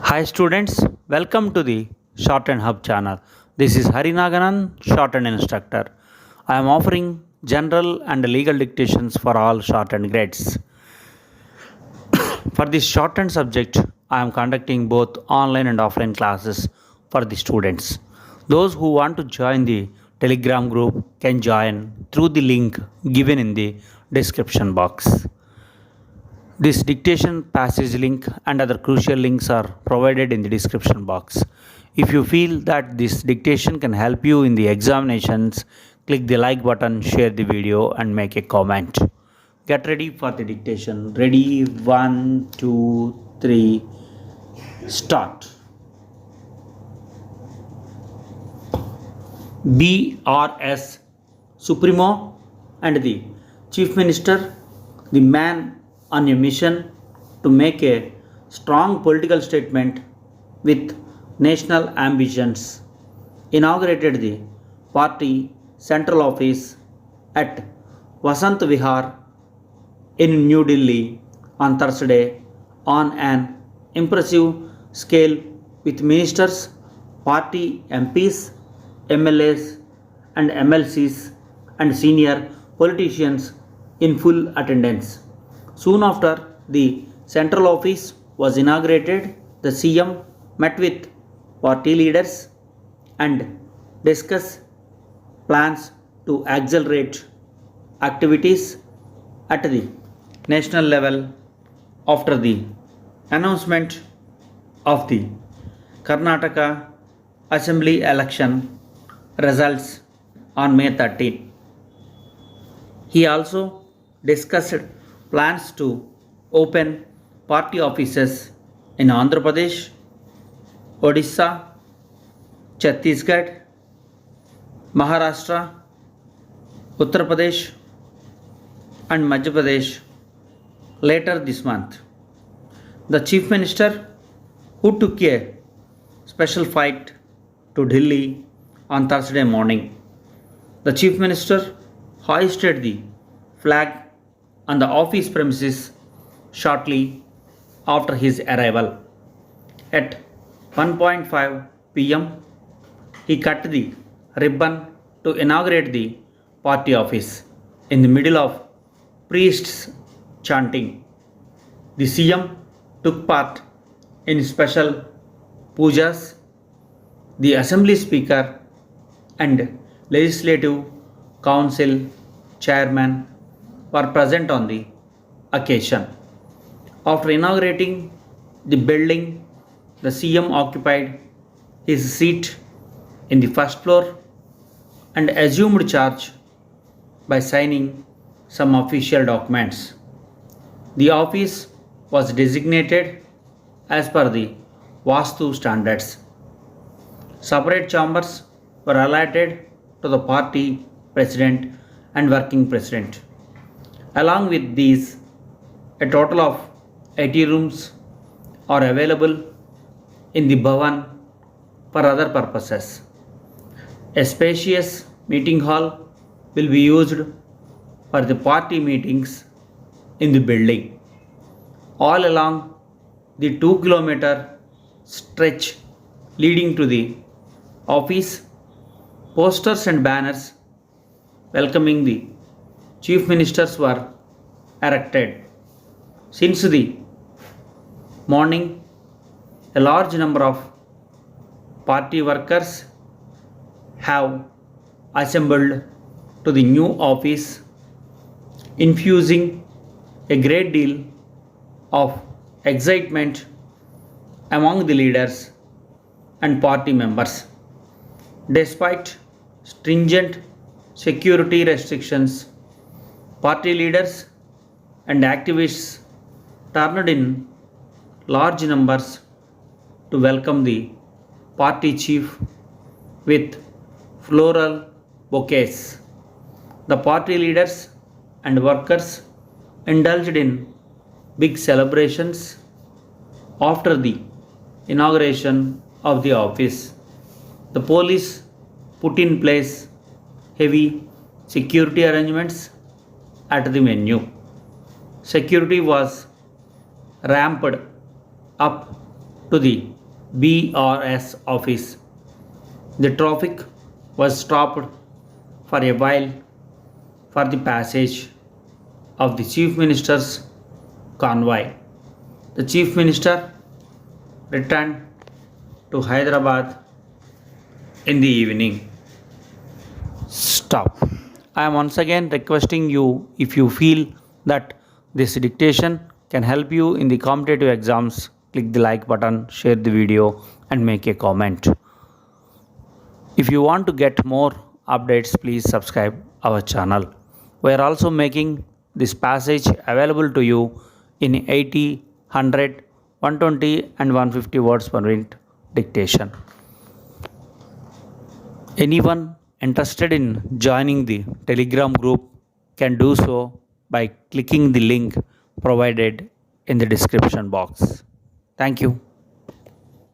Hi students, welcome to the Shorthand Hub channel. This is Harinaganan, Shorthand instructor. I am offering general and legal dictations for all shorthand grades. For this shorthand subject, I am conducting both online and offline classes for the students. Those who want to join the Telegram group can join through the link given in the description box. This dictation passage link and other crucial links are provided in the description box. If you feel that this dictation can help you in the examinations, click the like button, share the video and make a comment. Get ready for the dictation. Ready? 1, 2, 3, start. BRS Supremo and the Chief Minister, the man on a mission to make a strong political statement with national ambitions, inaugurated the party central office at Vasant Vihar in New Delhi on Thursday on an impressive scale with ministers, party MPs, MLAs and MLCs and senior politicians in full attendance. Soon after the central office was inaugurated, the CM met with party leaders and discussed plans to accelerate activities at the national level after the announcement of the Karnataka Assembly election results on May 13. He also discussed plans to open party offices in Andhra Pradesh, Odisha, Chhattisgarh, Maharashtra, Uttar Pradesh and Madhya Pradesh later this month. The Chief Minister, who took a special flight to Delhi on Thursday morning, the Chief Minister hoisted the flag on the office premises shortly after his arrival. At 1:05 p.m., he cut the ribbon to inaugurate the party office in the middle of priests chanting. The CM took part in special pujas. The Assembly Speaker and Legislative Council Chairman were present on the occasion. After inaugurating the building, the CM occupied his seat in the first floor and assumed charge by signing some official documents. The office was designated as per the Vastu standards. Separate chambers were allotted to the party president and working president. Along with these, a total of 80 rooms are available in the Bhavan for other purposes. A spacious meeting hall will be used for the party meetings in the building. All along the 2-kilometer stretch leading to the office, posters and banners welcoming the Chief Ministers were erected. Since the morning, a large number of party workers have assembled to the new office, infusing a great deal of excitement among the leaders and party members. Despite stringent security restrictions, party leaders and activists turned in large numbers to welcome the party chief with floral bouquets. The party leaders and workers indulged in big celebrations after the inauguration of the office. The police put in place heavy security arrangements at the venue. Security was ramped up to the BRS office. The traffic was stopped for a while for the passage of the Chief Minister's convoy. The Chief Minister returned to Hyderabad in the evening. Stop. I am once again requesting you, if you feel that this dictation can help you in the competitive exams, click the like button, share the video and make a comment. If you want to get more updates, please subscribe our channel. We are also making this passage available to you in 80, 100, 120 and 150 words per minute dictation. Anyone interested in joining the Telegram group can do so by clicking the link provided in the description box. Thank you.